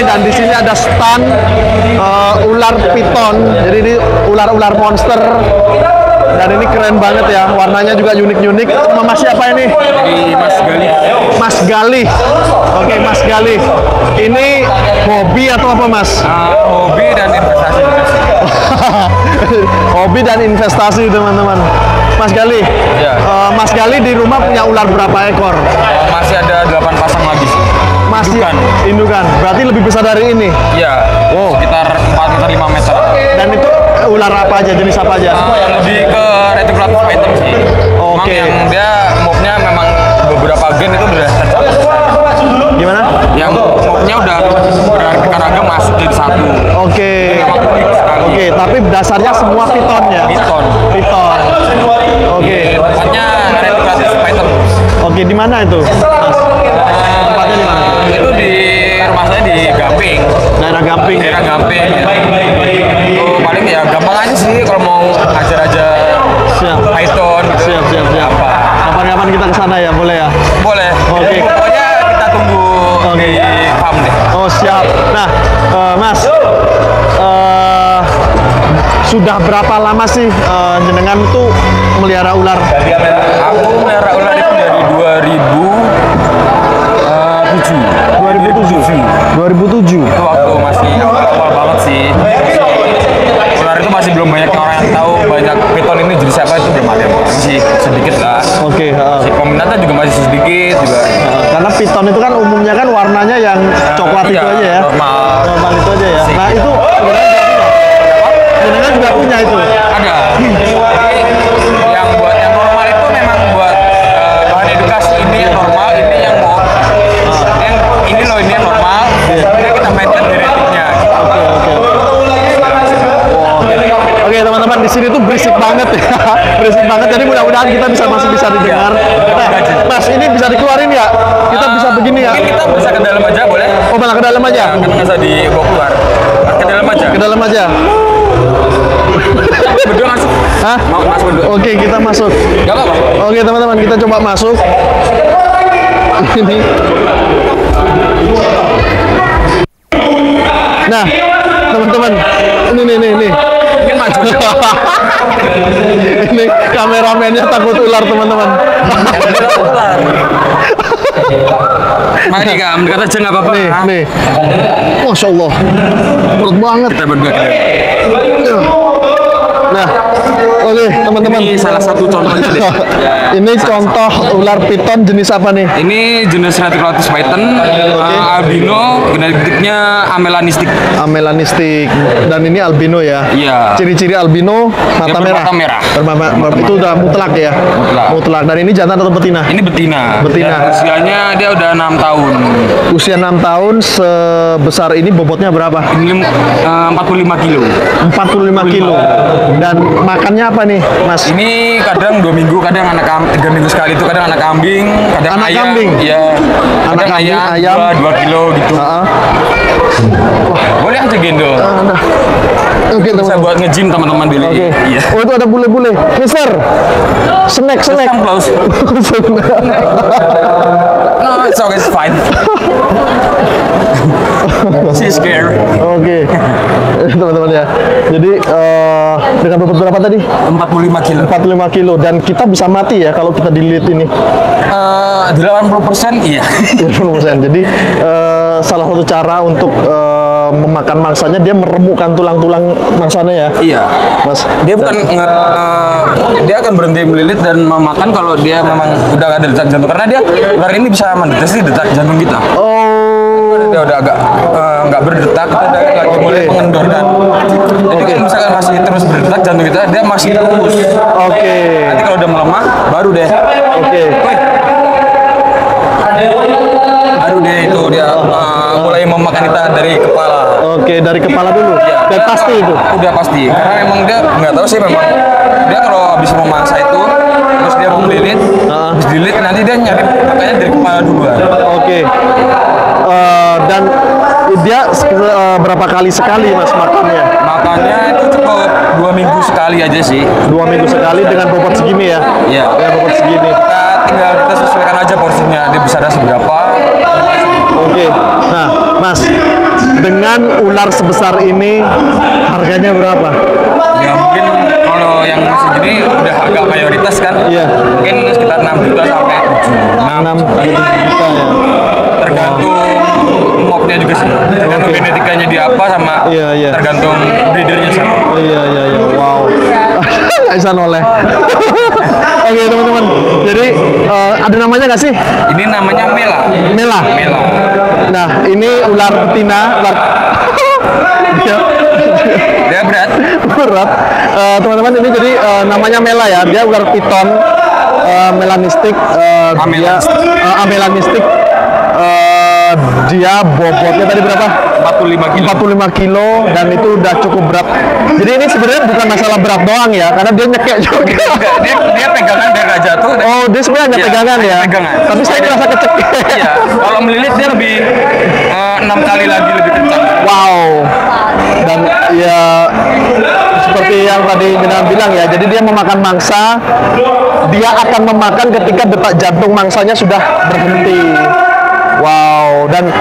dan di sini ada stand ular piton. Jadi ini ular-ular monster. Dan ini keren banget ya, warnanya juga unik-unik. Sama siapa ini? Di Mas Gali. Mas Gali. Oke, Mas Gali. Ini hobi atau apa, Mas? Hobi dan investasi. Hobi dan investasi, teman-teman. Mas Gali. Ya. Mas Gali di rumah punya ular berapa ekor? Masih ada 8 pasang lagi sih. Masih Indukan. indukan. Berarti lebih besar dari ini. Iya. Wow. Sekitar 4 meter 5 meter. Dan itu ular apa aja, jenis apa aja? Lebih ke reticulatus python sih. Memang Oke. yang dia mobnya memang beberapa gen itu udah tercapai. Gimana? Yang mobnya udah beraneka ragam masuk jadi satu. Oke. Memang unik sekali. Oke, tapi dasarnya semua piton ya? Piton. Piton. Oke. Tempatnya reticulatus python. Oke, di mana itu? Mas? Tempatnya di mana? Itu di rumah saya di Gamping. Daerah Gamping. Daerah Gamping. Itu paling ya gampang aja sih kalau mau ajar-ajar Siap. python gitu. Siap. Apa? Kapan-kapan kita ke sana ya, boleh ya? Boleh. Oke. Pokoknya kita tunggu di farm deh. Oh, siap. Nah, Mas, sudah berapa lama sih jenengan tuh melihara ular? Aku melihara ular itu dari 2007. 2007. Itu waktu masih awal banget sih. Ular itu masih belum banyak orang yang tahu banyak piton ini jenis apa, itu belum ada. Masih sedikit lah. Oke. Si peminatnya juga masih sedikit juga. Karena piton itu kan umumnya kan warnanya yang coklat itu iya, aja ya. normal. itu aja ya. Sih. Nah, itu jenengan juga punya itu. Ada. Jadi, yang buat yang normal itu memang buat bahan edukasi. Ini yang normal, ini yang mau. Ini loh, ini yang normal. Jadi kita mainkan genetiknya. Oke, teman-teman, di sini tuh berisik banget ya. Berisik banget. Jadi mudah-mudahan kita masih bisa didengar. Nah, Mas, ini bisa dikeluarin ya? Kita bisa begini ya? Mungkin kita bisa ke dalam aja, boleh? Oh, malah ke dalam aja. Kan nggak usah dibawa keluar. Ke dalam aja. Ke dalam aja. Berdua masuk. Hah? Mau masuk berdua. Oke, kita masuk. Gak apa-apa. Oke, teman-teman, kita coba masuk. Ini. Nah, teman-teman, ini. Mungkin maju. Ini kameramennya takut ular, teman-teman. Mari Kak, mendekat aja nggak apa-apa. Nih. Masya Allah, berat banget. Kita berdua ke dalam. Nah, oke, teman-teman. Ini salah satu contohnya deh. Ini contoh ular piton jenis apa nih? Ini jenis reticulatus python, albino, genetiknya amelanistik. Amelanistik, dan ini albino ya. Iya. Ciri-ciri albino mata Dia merah. bermata merah. Itu udah mutlak ya. Mutlak. Dan ini jantan atau betina? Ini betina. Betina. Dan usianya dia udah 6 tahun. Usia 6 tahun, sebesar ini bobotnya berapa? Ini 45 kilo. 45 kilo. Dan makannya apa nih, Mas? Ini kadang 2 minggu, kadang 3 minggu sekali itu kadang anak kambing, kadang Anak ayam. kambing? Iya. Anak Kadang kambing, ayam. ayam 2 kilo gitu. Boleh aja gendong. Oke, Bisa teman-teman. buat nge-gym teman-teman dulu. Oke. Iya. Oh, itu ada bule-bule. Mister, snack. Come close. No, it's okay, it's fine. She's scared. Oke, teman-teman ya. Jadi dengan bobot berapa tadi? 45 kilo. 45 kilo, dan kita bisa mati ya kalau kita dililit ini. 80% iya. 20%. Jadi salah satu cara untuk memakan mangsanya, dia meremukkan tulang-tulang mangsanya ya. Iya. Mas. Dia bukan dia akan berhenti melilit dan memakan kalau dia memang udah ada detak jantung, karena dia ular ini bisa mendeteksi detak jantung kita. Oh. Dia udah agak nggak berdetak, kita lagi mulai mengendor dan jadi kalau misalkan masih terus berdetak jantung kita, dia masih terus. Oke. Nanti kalau udah melemah baru deh. Oke. Baru deh itu dia mulai memakan kita dari kepala. Oke, dari kepala dulu. Dan pasti itu. Udah pasti. Karena memang dia nggak tahu sih, memang dia kalau habis memangsa itu terus dia mau melilit, habis dililit nanti dia nyari makanya dari kepala duluan. Oke. Dan dia berapa kali sekali, Mas, makannya? Makannya itu cukup 2 minggu sekali aja sih. 2 minggu sekali dengan bobot segini ya? Iya. Dengan bobot segini. Kita sesuaikan aja porsinya, dia bisa ada seberapa. Oke. Nah, Mas, dengan ular sebesar ini harganya berapa? Ya mungkin kalau yang segini udah agak mayoritas kan. Iya. Mungkin sekitar 6 juta sampai 6 juta ya. Tergantung mobnya juga sih. Tergantung genetikanya di apa sama Iya. tergantung breedernya sama. Iya. Wow. Nggak bisa noleh. Oke teman-teman. Jadi ada namanya nggak sih? Ini namanya Mela. Mela. Mela. Nah ini ular betina. Dia berat. Berat. Teman-teman ini jadi namanya Mela ya. Dia ular piton melanistik. Melanistik. Dia bobotnya tadi berapa? 45 kilo dan itu udah cukup berat. Jadi ini sebenarnya bukan masalah berat doang ya, karena dia nyekek juga. Dia pegangan biar nggak jatuh. Oh, dia sebenarnya hanya pegangan ya. Pegangan. Tapi saya merasa kecekek. Iya. Kalau melilit dia lebih 6 kali lagi lebih kencang. Wow. Dan ya seperti yang tadi Jenang bilang ya, jadi dia memakan mangsa. Dia akan memakan ketika detak jantung mangsanya sudah berhenti. Wow, dan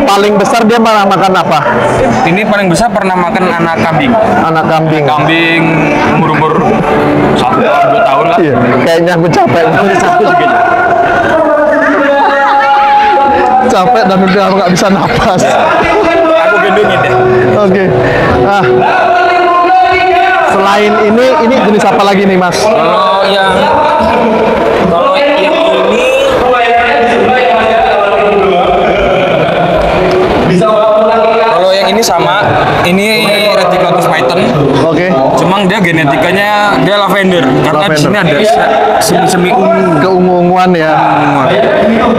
paling besar dia makan apa? Ini paling besar pernah makan anak kambing. Anak kambing. Kambing umur 1 tahun 2 tahun lah. Iya, kayaknya aku capek. Capek dan udah nggak bisa napas. Aku gendongin deh. Oke. Nah, selain ini jenis apa lagi nih Mas? Kalau yang ini ini sama, ini Reticulatus python. Oke. Cuma dia genetikanya dia lavender karena di sini ada semi ungu. Keungu-unguan ya.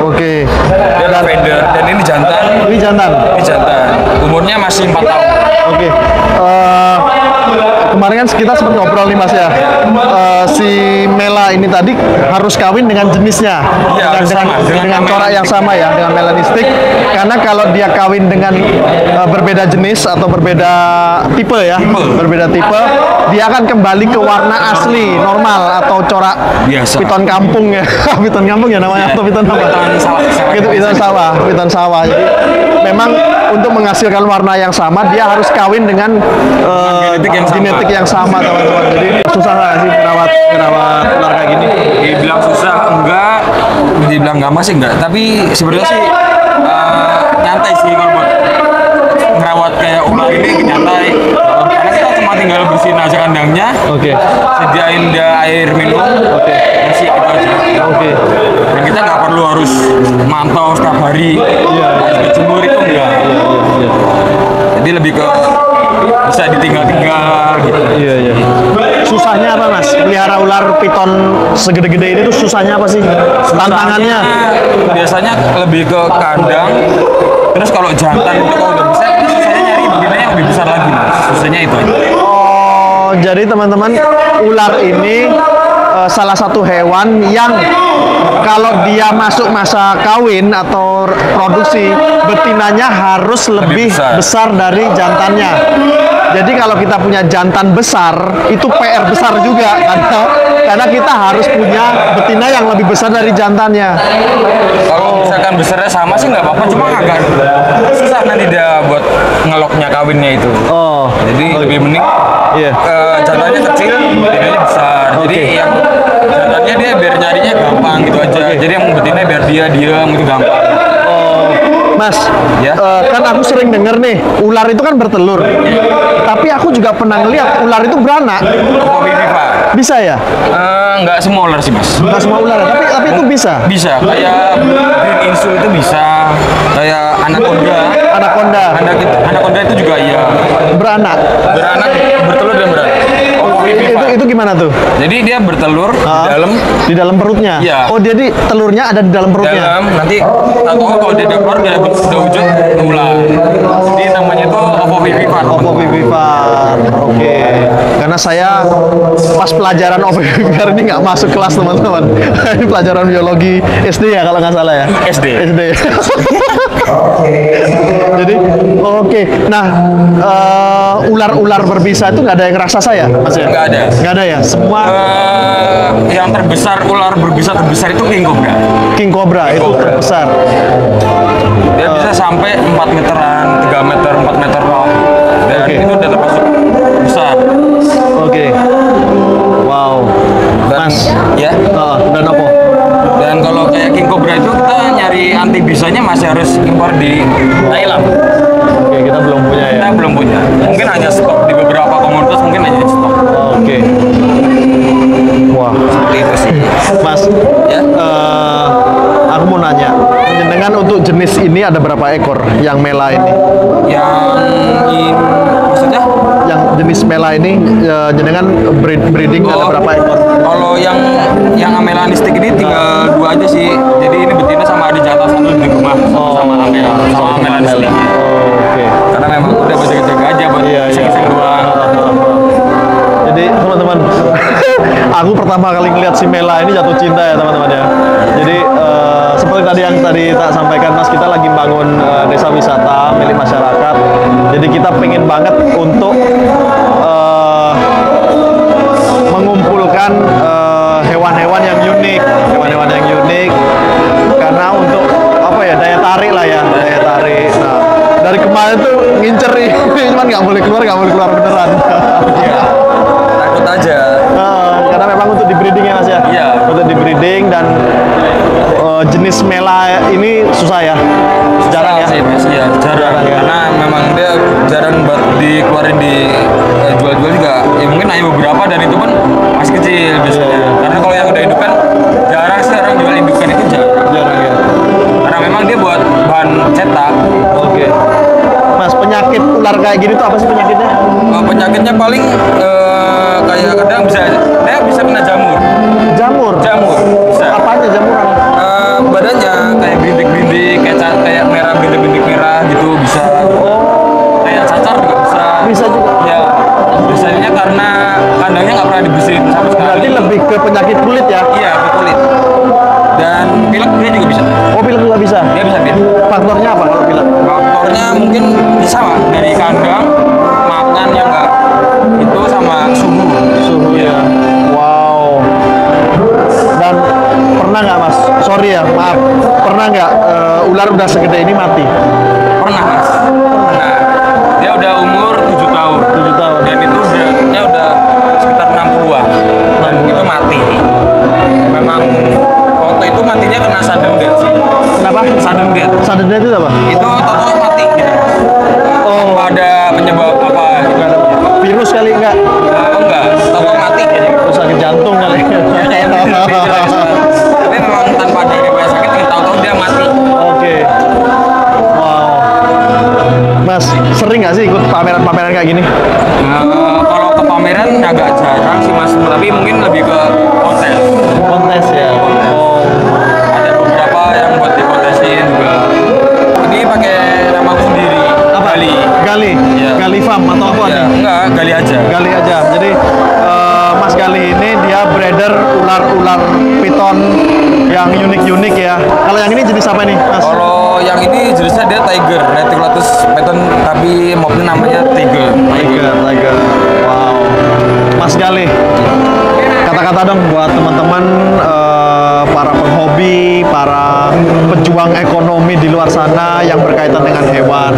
Oke. Dia lavender dan ini jantan. Ini jantan. Ini jantan. Umurnya masih 4 tahun. Oke. Kemarin kan kita sempat ngobrol nih Mas ya. Si Mela ini tadi harus kawin dengan jenisnya. Iya, dengan corak yang sama ya, dengan melanistik. Karena kalau dia kawin dengan berbeda jenis atau berbeda tipe ya, berbeda tipe, dia akan kembali ke warna asli normal atau corak biasa. piton kampung ya. Piton kampung ya namanya atau piton apa? Piton sawah, piton sawah. Jadi memang untuk menghasilkan warna yang sama dia harus kawin dengan genetik yang sama teman-teman. Jadi susah nggak sih merawat ular kayak gini? Dibilang susah enggak, dibilang gampang sih enggak. Tapi sebenarnya sih nyantai sih kalau buat merawat kayak ular ini nyantai. Karena kita cuma tinggal bersihin aja kandangnya. Oke. Sediain dia air minum. Oke. Kasih itu aja. Oke. Dan kita nggak perlu harus mantau setiap hari. Iya. Jemur itu enggak. Iya. Jadi lebih ke bisa ditinggal-tinggal gitu. Iya. Susahnya apa Mas? Pelihara ular piton segede-gede ini tuh susahnya apa sih? Tantangannya? Biasanya lebih ke kandang. Terus kalau jantan itu kalau udah besar, susahnya nyari betina yang lebih besar lagi. Susahnya itu aja. Oh, jadi teman-teman ular ini salah satu hewan yang kalau dia masuk masa kawin atau produksi, betinanya harus lebih besar dari jantannya. Jadi kalau kita punya jantan besar, itu PR besar juga karena kita harus punya betina yang lebih besar dari jantannya. Kalau misalkan besarnya sama sih nggak apa-apa, cuma agak susah nanti dia buat ngeloknya kawinnya itu. Oh, jadi lebih mending jantannya kecil, betinanya besar. Jadi yang jantannya dia biar nyarinya gampang gitu aja. Jadi yang betina biar dia diam itu gampang. Mas, kan aku sering denger nih, ular itu kan bertelur. Tapi aku juga pernah ngeliat ular itu beranak. Bisa ya? Nggak semua ular sih Mas. Nggak semua ular, tapi itu bisa? Bisa, kayak green insul itu bisa. Kayak anaconda. Anaconda itu juga iya. Beranak? Bertelur dan beranak. Itu gimana tuh? Jadi dia bertelur di dalam perutnya. Iya. Oh, jadi telurnya ada di dalam perutnya. Nanti kalau dia keluar dia udah wujud ular. Jadi namanya itu ovovivipar. Ovovivipar. Oke. Karena saya pas pelajaran ovovivipar ini nggak masuk kelas teman-teman. Ini pelajaran biologi SD ya kalau nggak salah ya. SD. Jadi oke. Nah, ular-ular berbisa itu nggak ada yang raksasa ya, Mas ya? Nggak ada. Nggak ada ya. Semua Yang terbesar, ular berbisa terbesar itu king cobra. king cobra itu terbesar. Dia bisa sampai 4 meteran, 3 meter, 4 meter lah. Dan Oke. itu udah termasuk besar. Oke. Wow. Dan, Mas. ya. Dan apa? Dan kalau kayak king cobra itu kita nyari anti bisanya masih harus impor di Thailand. Oke, kita belum punya ya. Kita belum punya. Mungkin hanya stok di beberapa komunitas, mungkin hanya di stok. Oke. Wah. Seperti itu sih. Mas, Ya. aku mau nanya, jenengan untuk jenis ini ada berapa ekor yang mela ini? Maksudnya? Yang jenis mela ini jenengan breeding ada Oh. berapa ekor? Kalau yang amelanistik ini tinggal 2 aja sih. Jadi ini betina sama ada jantan satu di rumah sama amelanistik. Oke. Karena memang udah buat jaga-jaga aja buat iseng-iseng doang. Jadi teman-teman, aku pertama kali ngeliat si Mela ini jatuh cinta ya teman-teman ya. Jadi seperti tadi yang tak sampaikan Mas, kita lagi bangun desa wisata milik masyarakat. Jadi kita pengen banget untuk mengumpulkan hewan-hewan yang unik, karena untuk apa ya, daya tarik lah ya, daya tarik. Nah, dari kemarin tuh ngincer ini, cuman nggak boleh keluar beneran. Iya. Takut aja. Karena memang untuk di breeding ya Mas ya. Iya. Untuk di breeding dan jenis Mela ini susah ya. Jarang ya. Sih, ya, jarang. Ya. Karena memang dia jarang buat dikeluarin di jual-jual juga. Ya mungkin hanya beberapa dan itu pun masih kecil biasanya. Iya. Karena kalau yang udah indukan jarang sih orang jual indukan itu jarang. Jarang ya. Karena memang dia buat bahan cetak. Oke. Mas, penyakit ular kayak gini tuh apa sih penyakitnya? Penyakitnya paling kayak kadang dia bisa kena jamur. Jamur. Bisa. Apanya jamuran? Badannya kayak bintik-bintik, kayak merah, bintik-bintik merah gitu bisa. Kayak cacar juga bisa. Bisa juga. Ya, biasanya karena kandangnya nggak pernah dibersihin sama sekali. Berarti lebih ke penyakit kulit ya? Iya, ke kulit. Dan pilek dia juga bisa. Oh, pilek juga bisa. Dia bisa pilek. Faktornya apa kalau pilek? Faktornya mungkin sama dari kandang, makan yang nggak itu sama suhu. Suhu ya. Wow. Dan pernah nggak Mas? Sorry ya, maaf. Pernah nggak ular udah segede ini mati? Pernah mas. Nah, dia udah umur 7 tahun. 7 tahun. Dan itu dia udah sekitar 60-an. Dan itu mati. Memang waktu itu matinya kena sudden death sih. Kenapa? Sudden death. Sudden death itu apa? Itu total mati gitu. Oh, Tanpa ada penyebab apa gitu. virus kali enggak? Enggak, total mati gitu. Terus sakit jantung kali. Tapi memang tanpa ada riwayat sakit, tahu-tahu dia mati. Oke. Wow. Mas, sering nggak sih ikut pameran-pameran kayak gini? Kalau ke pameran agak jarang sih mas, tapi mungkin lebih ke kontes. Kontes ya. Oh. Ada beberapa yang buat dikontesin juga. Ini pakai nama aku sendiri. Apa? Gali. Gali. Iya. Gali Farm atau apa Ya, nih? enggak, gali aja. Gali aja. Jadi Mas Gali ini dia breeder ular-ular piton yang unik-unik ya. Kalau yang ini jenis apa nih, Mas? Kalau yang ini jenisnya dia tiger, Reticulatus python, tapi mobnya namanya tiger. Tiger. Wow. Mas Gali, kata-kata dong buat teman-teman para penghobi, para pejuang ekonomi di luar sana yang berkaitan dengan hewan.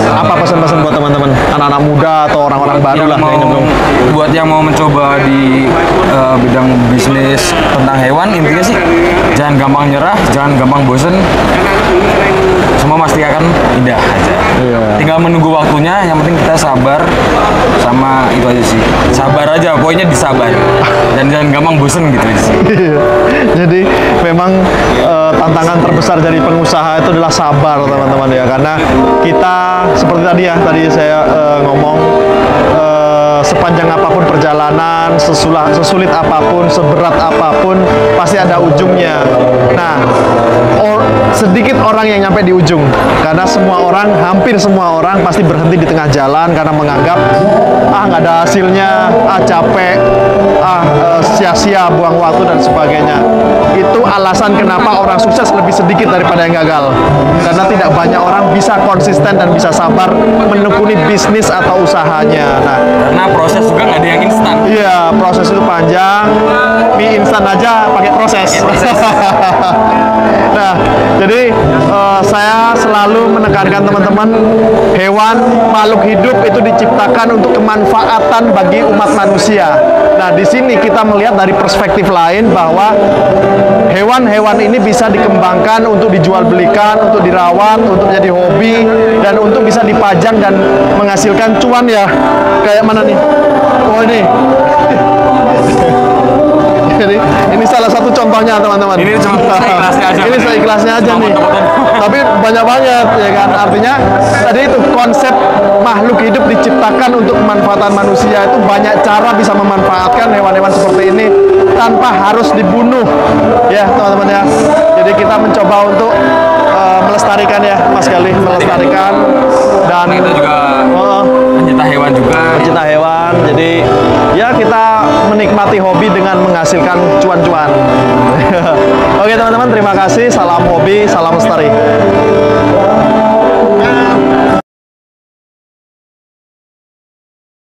Apa pesan-pesan buat teman-teman, anak-anak muda atau orang-orang baru lah kayaknya belum? Buat yang mau mencoba di bidang bisnis tentang hewan, intinya sih jangan gampang nyerah, jangan gampang bosen. Semua pasti akan indah aja. Iya. Tinggal menunggu waktunya, yang penting kita sabar sama itu aja sih. Sabar aja, pokoknya disabar. Dan jangan gampang bosen gitu aja sih. Jadi memang tantangan terbesar dari pengusaha itu adalah sabar teman-teman ya, karena kita seperti tadi ya, tadi saya ngomong sepanjang apapun perjalanan, sesulit apapun, seberat apapun, pasti ada ujungnya. Nah, sedikit orang yang nyampe di ujung, karena hampir semua orang pasti berhenti di tengah jalan karena menganggap nggak ada hasilnya, capek, sia-sia, buang waktu dan sebagainya. Itu alasan kenapa orang sukses lebih sedikit daripada yang gagal, karena tidak banyak orang bisa konsisten dan bisa sabar menekuni bisnis atau usahanya. Nah, karena proses juga nggak ada yang instan. Iya, proses itu panjang. Mie instan aja pakai proses. Nah, jadi saya selalu menekankan teman-teman, hewan, makhluk hidup itu diciptakan untuk kemanfaatan bagi umat manusia. Nah, di sini kita melihat dari perspektif lain bahwa hewan-hewan ini bisa dikembangkan untuk dijual belikan, untuk dirawat, untuk menjadi hobi, dan untuk bisa dipajang dan menghasilkan cuan ya. Kayak mana nih? Oh ini. Jadi ini salah satu contohnya teman-teman. Ini cuma seikhlasnya aja. Ini seikhlasnya aja nih. Tapi banyak banget ya kan. Artinya tadi itu konsep makhluk hidup diciptakan untuk kemanfaatan manusia, itu banyak cara bisa memanfaatkan hewan-hewan seperti ini tanpa harus dibunuh ya teman-teman ya. Jadi kita mencoba untuk melestarikan ya Mas Galih, melestarikan, dan kita juga pencinta hewan juga. Pencinta hewan. Jadi ya kita menikmati hobi dengan menghasilkan cuan-cuan. Oke teman-teman, terima kasih. Salam hobi, salam lestari.